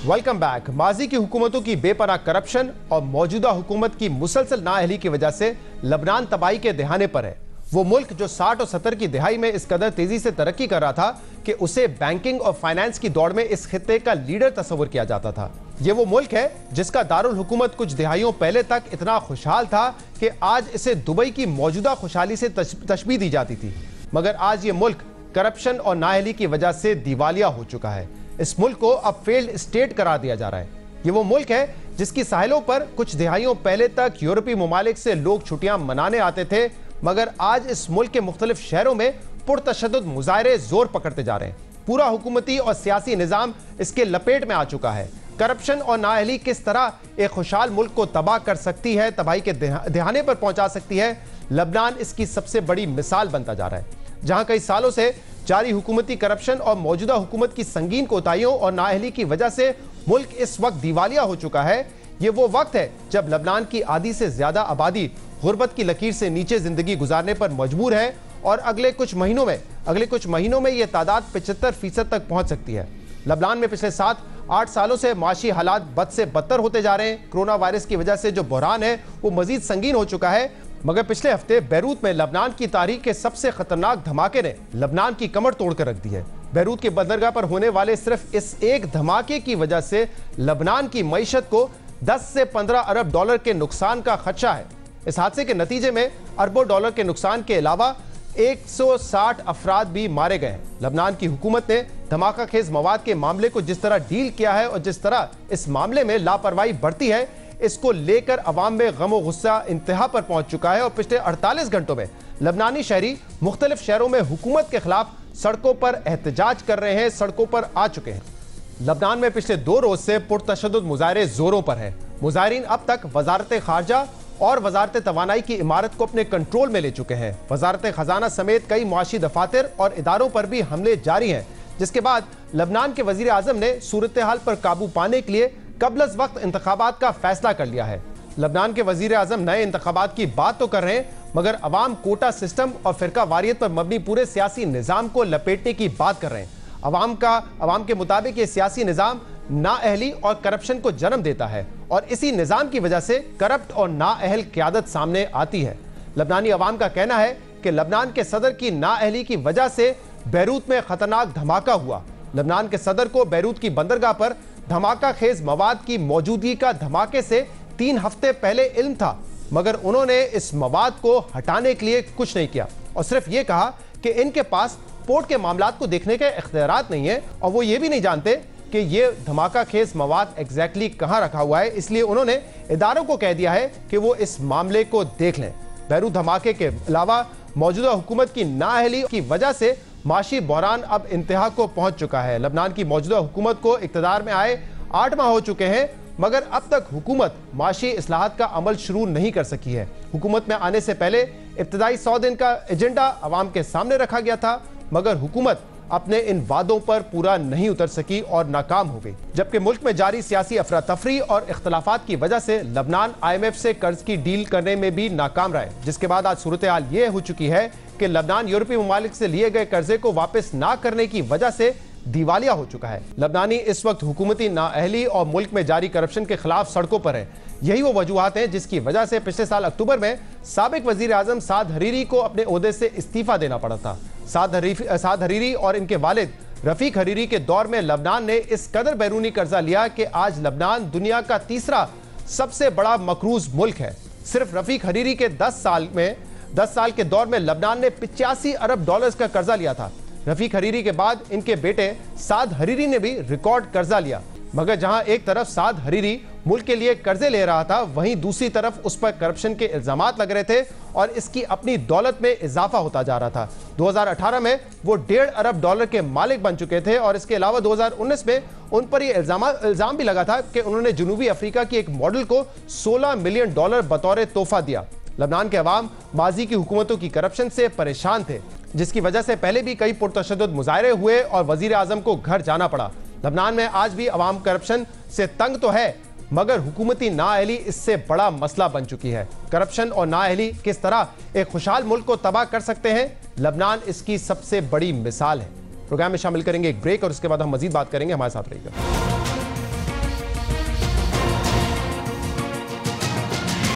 Welcome back. माजी की हुकूमतों की बेपनाह करप्शन और मौजूदा हुकूमत की मुसलसल नाअहली की वजह से लबनान तबाही के दहाने पर है। वो मुल्क जो 60 और 70 की दिहाई में इस कदर तेजी से तरक्की कर रहा था कि उसे बैंकिंग और फाइनेंस की दौड़ में इस खित्ते का लीडर तस्वर किया जाता था। ये वो मुल्क है जिसका दारुल हुकूमत कुछ दिहाइयों पहले तक इतना खुशहाल था कि आज इसे दुबई की मौजूदा खुशहाली से तशबीह दी जाती थी। मगर आज ये मुल्क करप्शन और नाअहली की वजह से दिवालिया हो चुका है। इस मुल्क को अब फेल्ड स्टेट करार दिया जा रहा है। ये वो मुल्क है जिसकी साहिलों पर कुछ दिहाइयों पहले तक यूरोपीय ममालिक से लोग छुट्टियां मनाने आते थे, मगर आज इस मुल्क के मुख्तलिफ शहरों में पुरतशद्दुद मुजाहरे जोर पकड़ते जा रहे हैं। पूरा हुकूमती और सियासी निज़ाम इसके लपेट में आ चुका है। करप्शन और नाअहली किस तरह एक खुशहाल मुल्क को तबाह कर सकती है, तबाही के दहाने पर पहुंचा सकती है, लबनान इसकी सबसे बड़ी मिसाल बनता जा रहा है। जहां कई सालों से जारी हुकूमती करप्शन और मौजूदा हुकूमत की संगीन कोताहियों और नाअहली की वजह से मुल्क इस वक्त दिवालिया हो चुका है। ये वो वक्त है जब लबनान की आधी से ज्यादा आबादी गुर्बत की लकीर से नीचे जिंदगी गुजारने पर मजबूर है और अगले कुछ महीनों में यह तादाद 75% तक पहुंच सकती है। लबनान में पिछले 7-8 सालों से माशी हालात बद से बदतर होते जा रहे हैं। कोरोना वायरस की वजह से जो बहरान है वो मजीद संगीन हो चुका है। मगर पिछले हफ्ते बैरूत में लबनान की तारीख के सबसे खतरनाक धमाके ने लबनान की कमर तोड़कर रख दी है। बैरूत के बंदरगाह पर होने वाले सिर्फ इस एक धमाके की वजह से लबनान की मईशत को 10 से 15 अरब डॉलर के नुकसान का खदशा है। इस हादसे के नतीजे में अरबों डॉलर के नुकसान के अलावा 160 अफराद भी मारे गए हैं। लबनान की हुकूमत ने धमाका खेज मवाद के मामले को जिस तरह डील किया है और जिस तरह इस मामले में लापरवाही बढ़ती है, इसको लेकर अवाम में गम और गुस्सा इंतहा पर पहुंच चुका है और पिछले 48 घंटों में लबनानी शहरी मुख्तलिफ शहरों में हुकूमत के खिलाफ सड़कों पर एहतजाज कर रहे हैं, सड़कों पर आ चुके हैं। लबनान में पिछले 2 रोज से पुरतशद्दुद मुजाहरे जोरों पर है। मुजाहरीन अब तक वजारत खारजा और वजारत तवानाई की इमारत को अपने कंट्रोल में ले चुके हैं। वजारत खजाना समेत कई मुआशी दफातर और इदारों पर भी हमले जारी हैं, जिसके बाद लबनान के वजीर आजम ने सूरत हाल पर काबू पाने के लिए कबल वक्त इंतखाबात का फैसला कर लिया है। लबनान के वजीर आजम नए इंतखाबात की बात तो कर रहे हैं, मगर अवाम कोटा सिस्टम और फिरका वारियत पर मबनी पूरे सियासी निज़ाम को लपेटने की बात कर रहे हैं। अवाम के मुताबिक ये सियासी निज़ाम नाअहली और करप्शन को जन्म देता है और इसी निज़ाम की वजह से करप्ट और नाअहल क़यादत सामने आती है। लबनानी अवाम का कहना है कि लबनान के सदर की नाअहली की वजह से बैरूत में खतरनाक धमाका हुआ। लबनान के सदर को बैरूत की बंदरगाह पर धमाका खेज मवाद की मौजूदगी का धमाके से 3 हफ्ते पहले इल्म था, मगर उन्होंने इस मवाद को हटाने के लिए कुछ नहीं किया और सिर्फ ये कहा कि इनके पास पोर्ट के मामलात को देखने के इख्तियारात नहीं है और वो ये भी नहीं जानते कि ये धमाका खेज मवाद एग्जैक्टली कहाँ रखा हुआ है। इसलिए उन्होंने इदारों को कह दिया है कि वो इस मामले को देख लें। बैरूत धमाके के अलावा मौजूदा हुकूमत की नाअहली की वजह से माशी बहरान अब इंतहा को पहुंच चुका है। लबनान की मौजूदा हुकूमत को इक़्तिदार में आए 8 माह हो चुके हैं, मगर अब तक हुकूमत माशी इस्लाहात का अमल शुरू नहीं कर सकी है। हुकूमत में आने से पहले इब्तदाई 100 दिन का एजेंडा अवाम के सामने रखा गया था, मगर हुकूमत अपने इन वादों पर पूरा नहीं उतर सकी और नाकाम हो गई। जबकि मुल्क में जारी सियासी अफरा तफरी और इख्तलाफात की वजह से लबनान IMF से कर्ज की डील करने में भी नाकाम रहा है, जिसके बाद आज सूरत हाल ये हो चुकी है कि लबनान यूरोपीय ममालिक से लिए गए कर्जे को वापस ना करने की वजह से दिवालिया हो चुका है। लबनानी इस वक्त हुकूमती नाअहली और मुल्क में जारी करप्शन के खिलाफ सड़कों पर है। यही वो वजूहात हैं जिसकी वजह से पिछले साल अक्टूबर में साबिक वजीर आजम साद हरीरी को अपने ओहदे से इस्तीफा देना पड़ा था। साद हरीरी और इनके वालिद रफीक हरीरी के दौर में लबनान ने इस कदर बैरूनी कर्जा लिया कि आज लबनान दुनिया का तीसरा सबसे बड़ा मकरूज मुल्क है। सिर्फ रफीक हरीरी के 10 साल के दौर में लबनान ने 85 अरब डॉलर्स का कर्जा लिया था। रफीक हरीरी के बाद इनके बेटे साद हरीरी ने भी रिकॉर्ड कर्जा लिया, मगर जहां एक तरफ साद हरीरी मुल्क के लिए कर्जे ले रहा था, वहीं दूसरी तरफ उस पर करप्शन के इल्जामात लग रहे थे और इसकी अपनी दौलत में इजाफा होता जा रहा था। 2018 में वो 1.5 अरब डॉलर के मालिक बन चुके थे और इसके अलावा 2019 में उन पर यह इल्जाम भी लगा था कि उन्होंने जनूबी अफ्रीका की एक मॉडल को $16 मिलियन बतौर तोहफा दिया। लबनान के अवाम माजी की हुकूमतों की करप्शन से परेशान थे, जिसकी वजह से पहले भी कई पुरतशद्दुद मुजाहरे हुए और वजीर आजम को घर जाना पड़ा। लबनान में आज भी अवाम करप्शन से तंग तो है, मगर हुकूमती नाअहली इससे बड़ा मसला बन चुकी है। करप्शन और नाअहली किस तरह एक खुशहाल मुल्क को तबाह कर सकते हैं, लबनान इसकी सबसे बड़ी मिसाल है। प्रोग्राम में शामिल करेंगे एक ब्रेक और उसके बाद हम मजीद बात करेंगे। हमारे साथ रहिएगा।